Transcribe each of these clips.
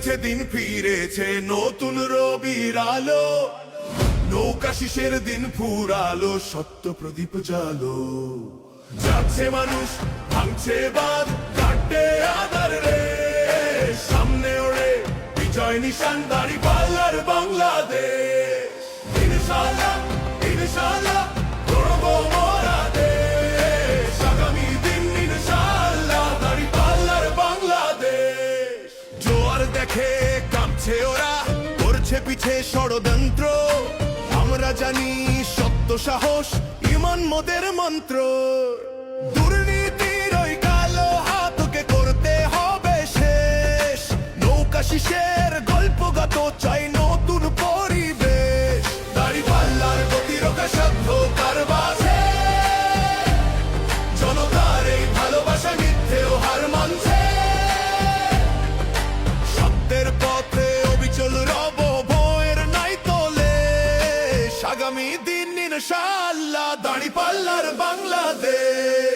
বদলেছে দিন ফিরেছে নতুন রবির আলো, নৌকা শিশের দিন ফুরালো, সত্য প্রদীপ জালো। যাচ্ছে মানুষ ভাঙছে বাঁধ, কাটে আধার রে, সামনে ওড়ে বিজয় নিশান দাঁড়িপাল্লার বাংলাদেশ। ইনশাআল্লাহ ইনশাআল্লাহ গড়বো মোরা দেশ, আগামী দিন ইনশাআল্লাহ দাঁড়িপাল্লার বাংলাদেশ। জোয়ার দেখে কাঁপছে ওরা, করছে পিছে ষড়যন্ত্র, আমরা জানি সত্য সাহস ইমান মোদের মন্ত্র। দুর্নীতির ওই কালো হাতকে করতে হবে শেষ, নৌকা শিশের গল্পগত চাই নতুন পরিবেশ। দাঁড়িপাল্লার গতিরোধা সাধ্য কারবাসে, জনতার এই ভালোবাসা মিথ্যেও হার মানছে। সত্যের পথে অবিচল রব, ভয়ের নাই তোলে, আগামী দিন ইনশাআল্লাহ দাঁড়িপাল্লার বাংলাদেশ।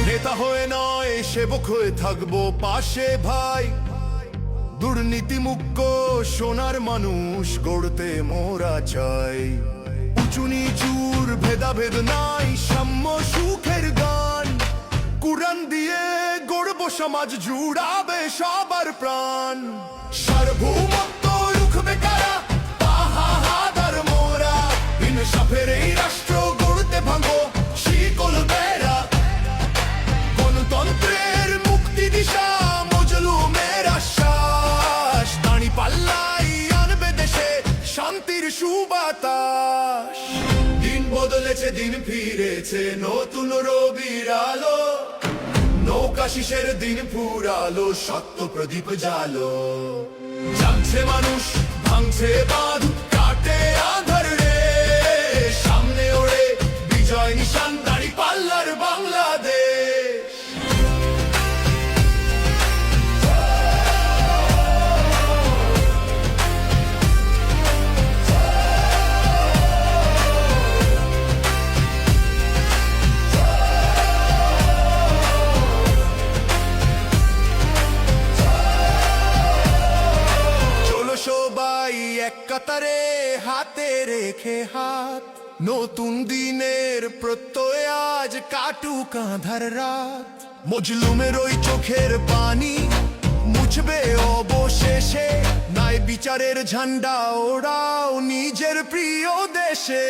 নেতা হয়ে নয় সেবক হয়ে থাকবো পাশে ভাই, দুর্নীতি মুক্ত সোনার মানুষ গড়তে মোরা চাই। উঁচু নিচুর ভেদাভেদ নাই, সাম্য সুখের গান, কুরআন দিয়ে গড়বো সমাজ জুড়াবে সবার প্রাণ। সার্বভৌমত্ব রুখবে কারা, বাহাদার মোরা, ইনসাফের এই রাষ্ট্র গড়তে ভাঙবো শিকল বেড়া। গণতন্ত্রের মুক্তি দিশা মজলুমের আশ্বাস, দাঁড়িপাল্লাই আনবে দেশে শান্তির সুবাতাস। দিন বদলেছে দিন ফিরেছে নতুন রবির আলো, নৌকা শিশের দিন ফুরালো, সত্য প্রদীপ জালো। জাগছে মানুষ ভাঙছে বাঁধ, কাটে আধার রে, সামনে ওড়ে বিজয় নিশান দাঁড়িপাল্লার বাংলাদেশ। সবাই এক কাতারে হাতে রেখে হাত, নতুন দিনের প্রত্যয় আজ কাটুক আঁধার রাত। মজলুমের ওই চোখের পানি মুছবে অবশেষে, নাই বিচারের ঝান্ডা ওড়াও নিজের প্রিয় দেশে।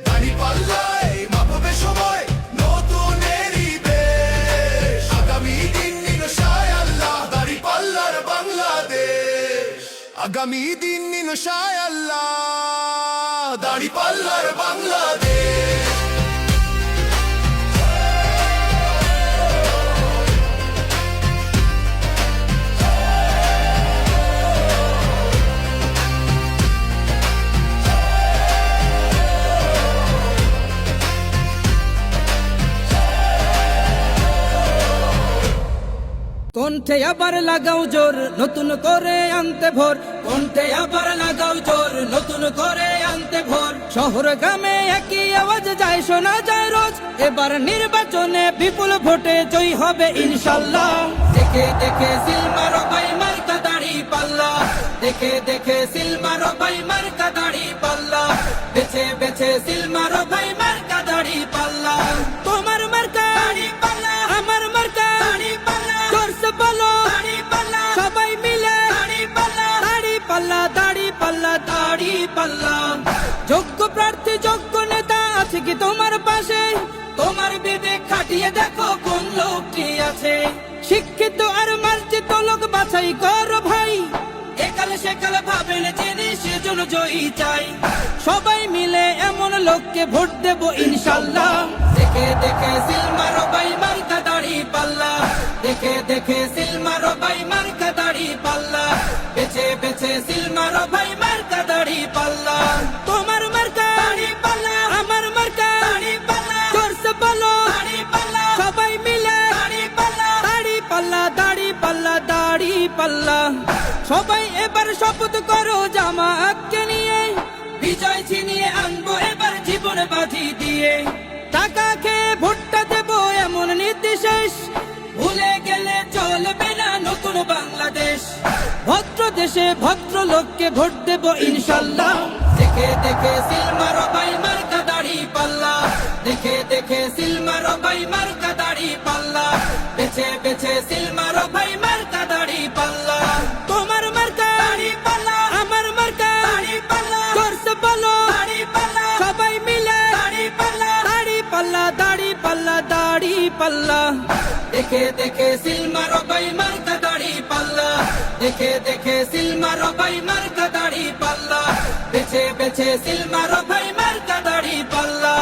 দাঁড়িপাল্লায় মাপবে সময় নতুনেরই বেশ, আগামী দিন ইনশাআল্লাহ দাঁড়িপাল্লার বাংলাদেশ। আগামী দিন ইনশাআল্লাহ দাঁড়িপাল্লার বাংলাদেশ। কণ্ঠে আবার লাগাও জোর, নতুন করে আনতে ভোর, কণ্ঠে আবার লাগাও জোর, নতুন করে আনতে ভোর। শহর গ্রামে একই আওয়াজ যায়, শোনা যায় রোজ, এবার নির্বাচনে বিপুল ভোটে জয়ী হবে ইনশাআল্লাহ। দেখে দেখে সিল মারো ভাই মার্কা দাঁড়িপাল্লা, দেখে দেখে সিল মারো ভাই মার্কা দাঁড়িপাল্লা, বেছে বেছে সিল মারো ভাই মার্কা দাঁড়িপাল্লা। তোমার মার্কা দাঁড়িপাল্লা, আমার মার্কা দাঁড়িপাল্লা, জোরসে বলো দাঁড়িপাল্লা, সবাই মিলে দাঁড়িপাল্লা, দাঁড়িপাল্লা, দাঁড়িপাল্লা, দাঁড়িপাল্লা। যোগ্য প্রার্থী যোগ্য নেতা আছে কি তোমার পাশে, তোমার বিবেক খাটিয়ে দেখো কোন লোকটি আছে। শিক্ষিত আর মার্জিত লোক বাছাই করো ভাই, একালে সেকালে ভাবেন জেনে সেজন্য জয়ী চাই। সবাই মিলে এমন লোককে ভোট দেব ইনশাআল্লাহ। দেখে দেখে সিল মারো ভাই মার্কা দাঁড়িপাল্লা, দেখে দেখে সিল মারো ভাই মার্কা দাঁড়িপাল্লা, বেছে বেছে সিল মারো ভাই মার্কা দাঁড়িপাল্লা। তোমার মার্কা দাঁড়িপাল্লা, আমার মার্কা দাঁড়িপাল্লা, জোরসে বলো দাঁড়িপাল্লা, সবাই মিলে পাল্লা। সবাই এবার শপথ করো জামাতকে নিয়ে, বিজয় ছিনিয়ে আনবো এবার জীবন বাজি দিয়ে। টাকা খেয়ে ভোটটা দেবো এমন নীতি শেষ, ভুলে গেলে চলবে না নতুন বাংলাদেশ। ভদ্র দেশে ভদ্র লোককে ভোট দেবো ইনশাল্লাহ। দেখে দেখে সিল মারো ভাই মার্কা দাড়ি পাল্লা, দেখে দেখে সিল মারো ভাই মার্কা দাড়ি পাল্লা, বেছে বেছে সিল মারো ভাই মার্কা দাড়ি পাল্লা। তোমার মার্কা দাড়ি পাল্লা, আমার মার্কা দাড়ি পাল্লা, জোরসে বলো দাড়ি পাল্লা, সবাই মিলে দাড়ি পাল্লা, দাড়ি পাল্লা, দাড়ি পাল্লা, দাড়ি পাল্লা। দেখে দেখে সিল মারো ভাই মার্কা দাড়ি পাল্লা, দেখে দেখে সিল মারো ভাই মার্কা দাড়ি পাল্লা, বেছে বেছে সিল মারো ভাই মার্কা দাড়ি পাল্লা।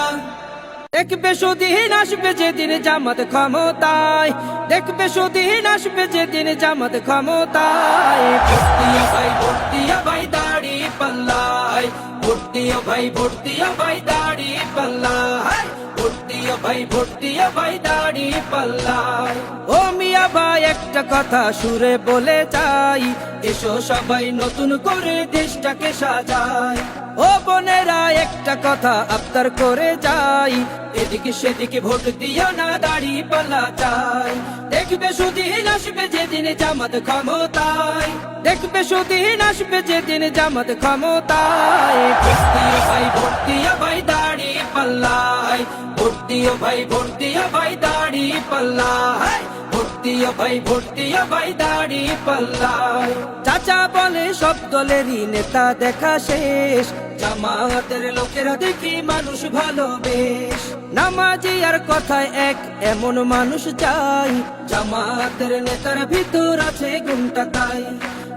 দেখবে সুদিন আসবে যেদিন জামাত ক্ষমতায়, দেখবে সুদিন আসবে যেদিন জামাত ক্ষমতায়। ভর্তিয়া ভাই ভর্তিয়া ভাই দাড়ি পাল্লায়, ভর্তিয়া ভাই ভর্তিয়া ভাই দাড়ি পাল্লায়, ভর্তিয়া ভাই ভর্তিয়া ভাই দাড়ি পাল্লায়। ও মিয়া ভাই একটা কথা সুরে বলে যাই, এসো সবাই নতুন করে দেশটাকে সাজাই। ও বোনেরা একটা কথা আবদার করে যাই, এদিকে সেদিকে ভোট দিও না দাড়ি পাল্লা চাই। দেখবে সুদিন আসবে যেদিন জামাত ক্ষমতায়, দেখবে সুদিন আসবে যেদিন জামাত ক্ষমতায়। ভর্তিয়া ভাই ভর্তিয়া ভাই দাড়ি পাল্লায়, ভর্তিয়া ভাই ভর্তিয়া ভাই দাড়ি পাল্লায়, ভর্তিয়া ভাই ভর্তিয়া ভাই দাড়ি পাল্লায়। চাচা বলে সব দলেরই নেতা দেখা শেষ, জামাতের লোকেরা দেখি মানুষ ভালো বেশ। নামাজি আর কথায় এক এমন মানুষ চাই, জামাতের নেতার ভিতর আছে গুণটা তাই।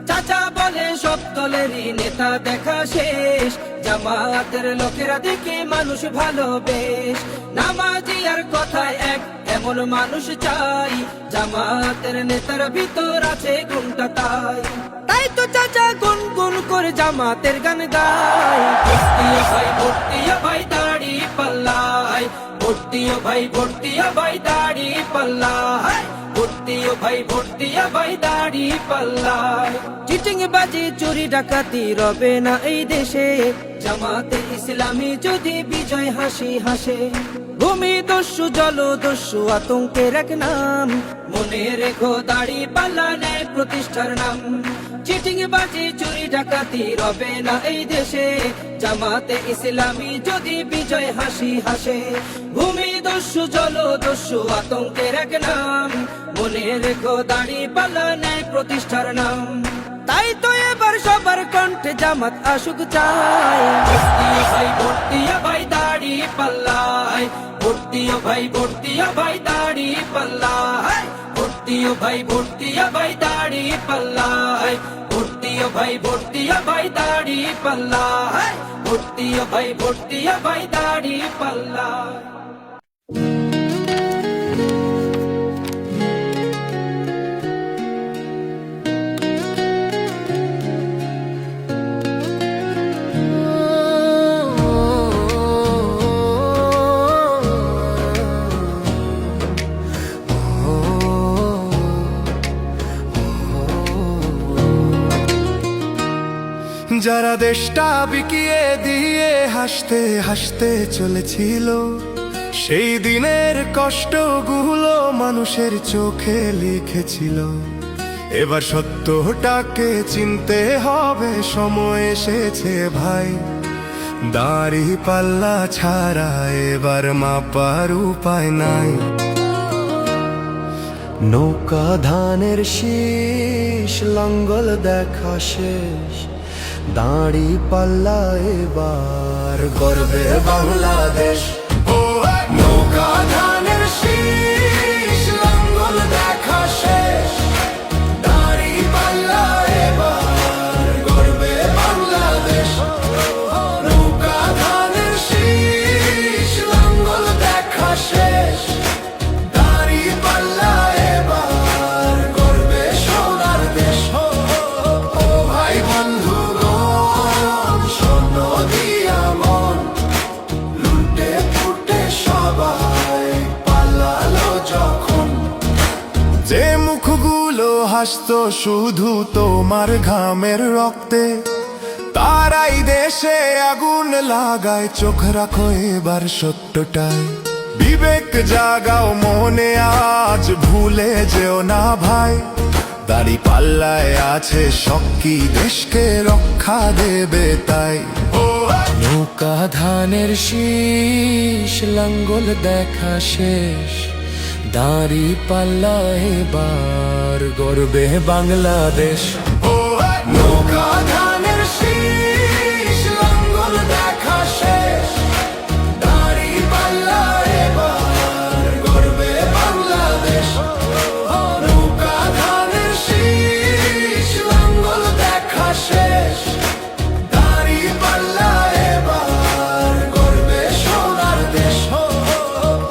চাচা বলে সব দলেরই নেতা দেখা শেষ, জামাতের লোকেরা দেখি মানুষ ভালো বেশ। নামাজি আর কথায় এক এমন মানুষ চাই, জামাতের নেতার ভিতর আছে গুণটা তাই। তাই তো চাচা গুন গুন করে জামাতের গান গায়। ভর্তিয়া ভাই ভর্তিয়া ভাই দাড়ি পাল্লায়, ভর্তিয়া ভাই ভর্তিয়া ভাই দাড়ি পাল্লায়, ভর্তিয়া ভাই ভর্তিয়া ভাই দাড়ি পাল্লায়। চিটিং বাজি চুরি ডাকাতি রবে না এই দেশে, জামাতে ইসলামী যদি বিজয় হাসি হাসে। ভূমি দস্যু জল দস্যু আতঙ্কের এক নাম, মনে রেখো দাড়ি পাল্লা ন্যায় প্রতিষ্ঠার নাম। চিটিং বাজি চুরি ডাকাতি রবে না এই দেশে, জামাতে ইসলামী যদি বিজয় হাসি হাসে। ভূমি দস্যু জল দস্যু আতঙ্কের এক নাম, মনে রেখো দাড়ি পাল্লা ন্যায় প্রতিষ্ঠার নাম। তাই তো এবার সবার কণ্ঠে জামাত আসুক চাই। ভর্তিয়া ভাই ভর্তিয়া ভাই দাড়ি পাল্লায়, ভর্তিয়া ভাই ভর্তিয়া ভাই দাড়ি পাল্লায়, ভর্তিয়া ভাই ভর্তিয়া ভাই দাড়ি পাল্লায়, ভর্তিয়া ভাই ভর্তিয়া ভাই দাড়ি পাল্লায়, ভর্তিয়া ভাই ভর্তিয়া ভাই দাড়ি পাল্লায়। যারা দেশটা বিকিয়ে দিয়ে হাসতে হাসতে চলেছিল, সেই দিনের কষ্টগুলো মানুষের চোখে লিখেছিল। এবার সত্যটাকে চিনতে হবে, সময় এসেছে ভাই। দাড়ি পাল্লা ছাড়া এবার মাপার উপায় নাই। নৌকা ধানের শীষ লাঙ্গল দেখা শেষ, দাড়ি পাল্লা এবার গর্বে বাংলাদেশ। নৌকা ধানের শীষ লাঙ্গল দেখা শেষ, দাড়ি পাল্লা এবার গর্বে বাংলাদেশ। নৌকা ধানের শীষ লাঙ্গল দেখা শেষ, দাড়ি পাল্লা এবার গর্বে সোনার দেশ। ও ভাই বন্ধু দিয়া মন লুটে ভাসতো শুধু তোমার ঘামের রক্তে, তারাই দেশে আগুন লাগায়। চোখ রাখো এবার সত্যটাই, বিবেক জাগাও মনে, আজ ভুলে যেও না ভাই। দাড়ি পাল্লায় আছে শক্তি, দেশকে রক্ষা দেবে তাই। নৌকা ধানের শীষ, লাঙ্গল দেখা শেষ, দাঁড়ি পাল্লা এবার গর্বে বাংলাদেশ। নৌকা ধানের শীষ, লাঙ্গল দেখা শেষ, দাড়ি পাল্লা এবার গর্বে বাংলাদেশ। নৌকা ধানের শীষ, লাঙ্গল দেখা শেষ, দাড়ি পাল্লা এবার গর্বে সোনার দেশ।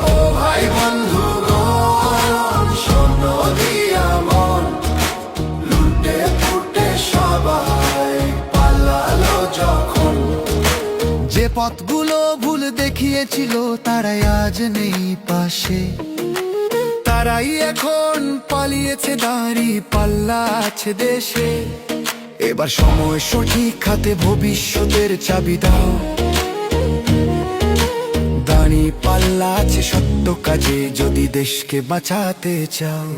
ও ভাই বন্ধুগণ, শোনো দিয়া মন, লুটে পুটে সবাই পালালো যখন। যে পথগুলো ভুল দেখিয়েছিল তারাই আজ নেই পাশে, তারাই এখন পালিয়েছে, দাঁড়ি পাল্লা আছে দেশে। এবার সময় সঠিক হাতে, ভবিষ্যতের চাবি দাও। দাঁড়ি পাল্লা আছে সত্য কাজে, যদি দেশকে বাঁচাতে চাও।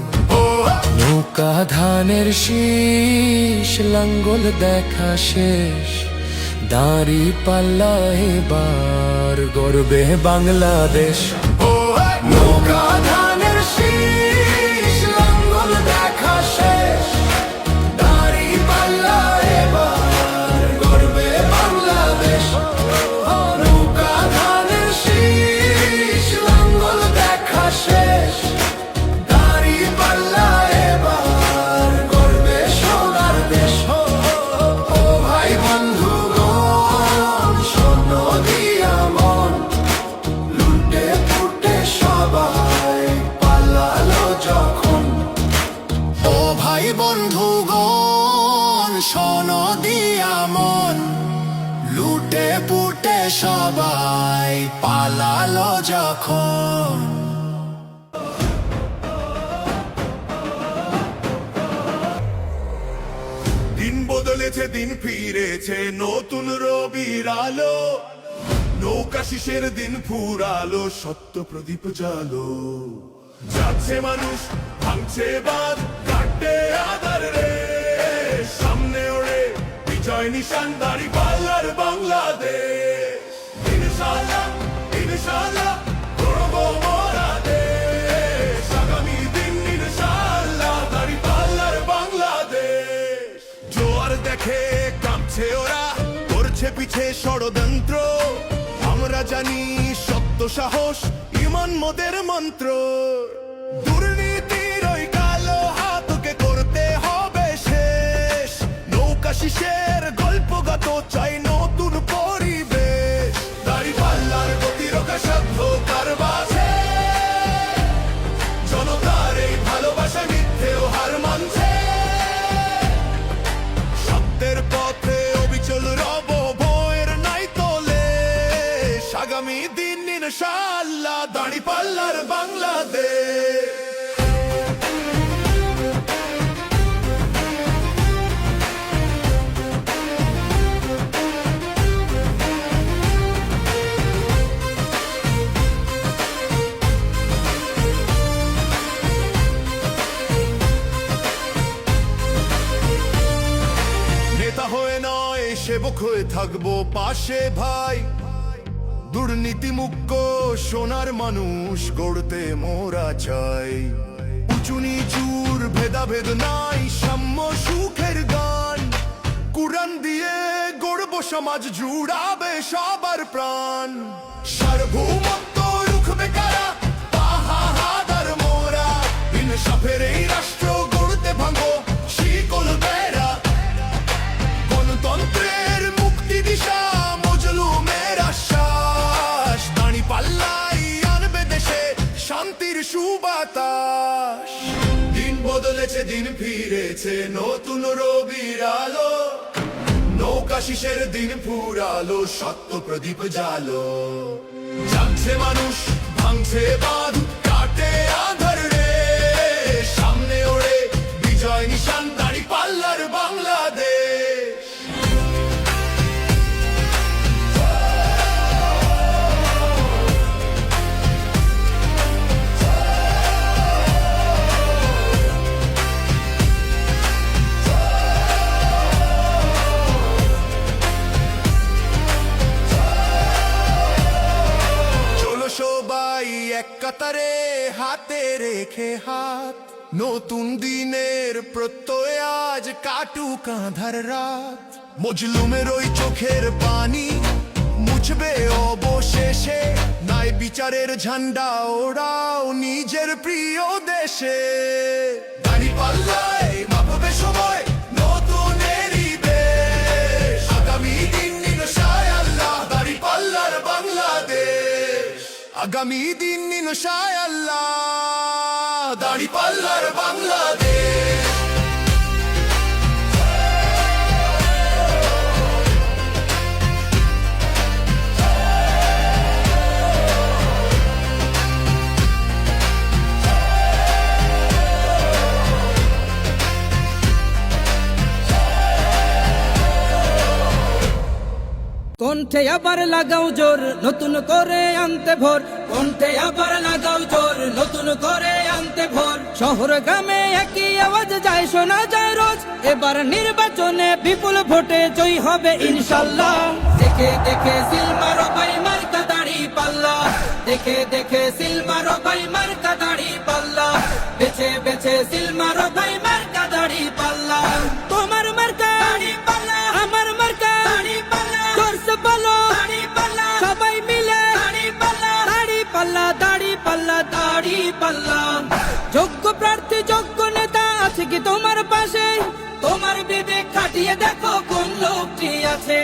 নৌকা ধানের শীষ, লাঙ্গল দেখা শেষ, দাঁড়ি পাল্লা এবার গর্বে বাংলাদেশ। নৌকা ধানের শীষ, লাঙ্গল দেখা শেষ, দাড়ি পাল্লা এবার গর্বে বাংলাদেশ। নৌকা ধানের শীষ, লাঙ্গল দেখা শেষ, দাড়ি পাল্লা এবার গর্বে সোনার দেশ। ও ভাই বন্ধুগণ, শোনো দিয়া মন, লুটে পুটে সবাই পালালো যখন। ও ভাই বন্ধুগণ, শোনো দিয়া মন, লুটে পুটে সবাই পালালো যখন। দিন বদলেছে, দিন ফিরেছে, নতুন রবির আলো। নৌকা শিশের দিন ফুরালো, সত্য প্রদীপ জালো। যাচ্ছে মানুষ, ভাঙছে বাঁধ, কাটে আধার রে। সামনে ওড়ে বিজয় নিশান, দাড়ি পাল্লার বাংলাদেশ। ইনশাআল্লাহ, ইনশাআল্লাহ করবো মোরা দেশ। আগামী দিন ইনশাআল্লাহ, দাড়ি পাল্লার বাংলাদেশ। জোয়ার দেখে কাঁপছে ওরা, করছে পিছে ষড়যন্ত্র। আমরা জানি সত্য সাহস, ইমান মোদের মন্ত্র। দুর্নীতির ওই কালো হাতকে করতে হবে শেষ। নৌকা শিশের গল্পগত চাই নতুন পরিবেশ। দাড়ি পাল্লার প্রতিরক্ষা সাধ্য কার বাজে, জনতার এই ভালোবাসা মিথ্যেও হার মানছে। সত্যের পথে অবিচল রব, ভয়ের নাই তোলে। আগামী দিন ইনশাআল্লাহ, দাড়ি পাল্লার বাংলাদেশ। নেতা হয়ে নয়, সেবক হয়ে থাকবো পাশে ভাই। দুর্নীতি মুক্ত সোনার মানুষ গড়তে মোরা চাই। উঁচু নিচুর ভেদাভেদ নাই, সাম্য সুখের গান। কুরআন দিয়ে গড়ব সমাজ, জুড়াবে সবার প্রাণ। সার্বভৌমত্ব রুখবে কারা, পাহাড় মোরা। ইনসাফের এই রাষ্ট্র গড়তে ভাঙো শিকল বেড়া। গণতন্ত্রের মুক্তি দিশা, মজলুমের আশ্বাস। দাড়ি পাল্লাই আনবে দেশে শান্তির সুবাতাস। দিন বদলেছে, দিন ফিরেছে, নতুন রবির আলো। নৌকা শিশের দিন ফুরালো, সত্য প্রদীপ জালো। জাগছে মানুষ, ভাঙছে বাঁধ, কাটে আধার রে। সামনে ওড়ে বিজয় নিশান। এক কাতারে হাতে রেখে হাত, নতুন দিনের প্রত্যয় আজ কাটুক আঁধার রাত। মজলুমের ওই চোখের পানি মুছবে অবশেষে, নাই বিচারের ঝান্ডা ওড়াও নিজের প্রিয় দেশে। দাঁড়িপাল্লায় মাপবে সময় নতুনেরই দেশ, আগামী দিন নিনশায় আল্লাহ দাঁড়িপাল্লার বাংলাদেশ। আগামী দিন নিনশায় আল্লাহ দাঁড়িপাল্লার বাংলাদেশ। কণ্ঠে আবার লাগাও জোর নতুন করে আনতে ভোর, কণ্ঠে আবার লাগাও জোর নতুন করে আনতে ভোর। শহর গ্রামে একই আওয়াজ যায় শোনা যায় রোজ, এবার নির্বাচনে বিপুল ভোটে জয়ী হবে ইনশাল্লাহ। দেখে দেখে সিল মারো ভাই মার্কা দাড়ি পাল্লা, দেখে দেখে সিল মারো ভাই মার্কা দাড়ি পাল্লা, বেছে বেছে সিল মারো ভাই মার্কা দাড়ি পাল্লা। তোমার মার্কা দাড়ি পাল্লা, আমার মার্কা দাড়ি পাল্লা, জোরসে বলো দাড়ি পাল্লা, সবাই মিলে দাড়ি পাল্লা, দাড়ি পাল্লা, দাড়ি পাল্লা, দাড়ি পাল্লা। যোগ্য প্রার্থী যোগ্য নেতা আছে কি তোমার পাশে? তোমার বিবেক খাটিয়ে দেখো কোন লোকটি আছে।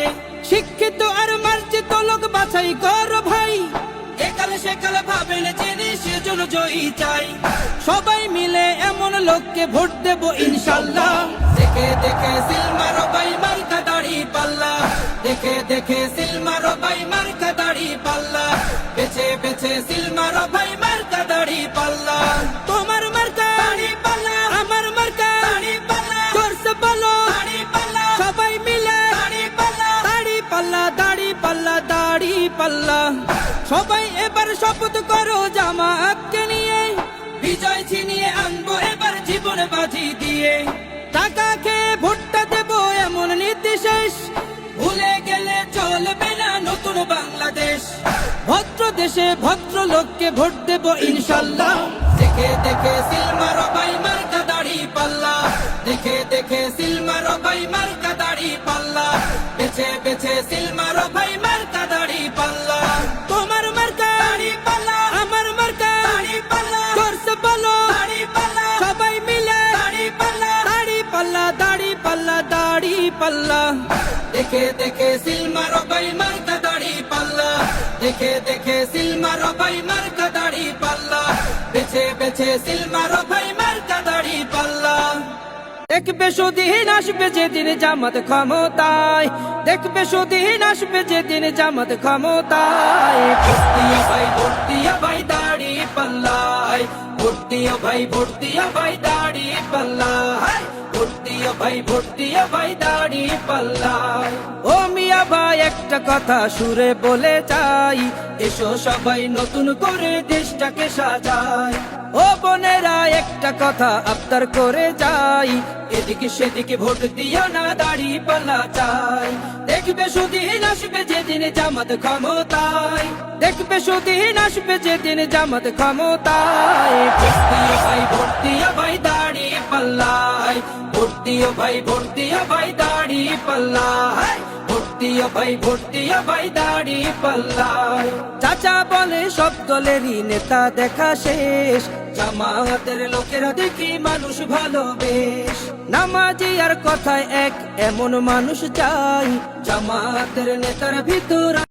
শিক্ষিত আর মার্জিত লোক বাছাই করো ভাই, একালে সেকালে ভাবেন জেনে সেজন্য জয়ী চাই। সবাই মিলে এমন লোককে ভোট দেব ইনশাল্লাহ। দেখে দেখে সিল মারো ভাই মার্কা দাড়ি পাল্লা, দেখে দেখে সিল মারো ভাই মার্কা দাড়ি পাল্লা, বেছে বেছে সিল মারো ভাই মার্কা দাড়ি পাল্লা। তোমার মার্কা দাড়ি পাল্লা, আমার মার্কা দাড়ি পাল্লা, জোরসে বলো দাড়ি পাল্লা, সবাই মিলে দাড়ি পাল্লা, দাড়ি পাল্লা, দাড়ি পাল্লা, দাড়ি পাল্লা। সবাই এবার শপথ করো জামাতকে নিয়ে, বিজয় ছিনিয়ে আনবো এবার জীবন বাজি দিয়ে। টাকা খেয়ে ভোটটা দেবো এমন নীতি শেষ, ভুলে গেলে চলবে না নতুন বাংলাদেশ। ভদ্র দেশে ভদ্র লোককে ভোট দেবো ইনশাল্লাহ। দেখে দেখে সিল মারো ভাই মার্কা দাড়ি পাল্লা, দেখে দেখে সিল মারো ভাই মার্কা দাড়ি পাল্লা, বেছে বেছে সিল মারো ভাই মার্কা দাড়ি পাল্লা। তোমার মার্কা দাড়ি পাল্লা, আমার মার্কা দাড়ি পাল্লা, জোরসে বলো দাড়ি পাল্লা, সবাই মিলে দাড়ি পাল্লা, দাড়ি পাল্লা, দাড়ি পাল্লা, দাড়ি পাল্লা। দেখে দেখে সিল মারো ভাই মার্কা দাড়ি পাল্লা, দেখে দেখে সিল মারো ভাই মার্কা দাড়ি পাল্লা, বেছে বেছে সিল মারো ভাই মার্কা দাড়ি পাল্লা। দেখবে সুদিন আসবে যেদিন জামাত ক্ষমতায়, দেখবে সুদিন আসবে যেদিন জামাত ক্ষমতায়। ভোট দিও ভাই, ভোট দিও ভাই দাড়ি পাল্লায়, ভোট দিও ভাই, ভোট দিও ভাই দাড়ি পাল্লায়, ভোট দিও ভাই, ভোট দিও ভাই দাড়ি পাল্লায়। ও মিয়া ভাই একটা কথা সুরে বলে যাই, এসো সবাই নতুন করে দেশটাকে সাজাই। ও বোনেরা একটা কথা আবদার করে যাই, এদিকে সেদিকে ভোট দিও না দাড়ি পাল্লা চাই। দেখবে সুদিন আসবে যেদিন জামাত ক্ষমতায়, দেখবে সুদিন আসবে যেদিন জামাত ক্ষমতায়। ভোট দিও ভাই, ভোট দিও ভাই দাড়ি পাল্লায়, ভোট দিও ভাই, ভোট দিও ভাই দাড়ি পাল্লায়, ভোট দিও ভাই, ভোট দিও ভাই দাড়ি পাল্লায়। চাচা বলে সব দলেরই নেতা দেখা শেষ, জামাতের লোকেরা দেখি মানুষ ভালো বেশ। নামাজি আর কথায় এক এমন মানুষ চাই, জামাতের নেতার ভিতর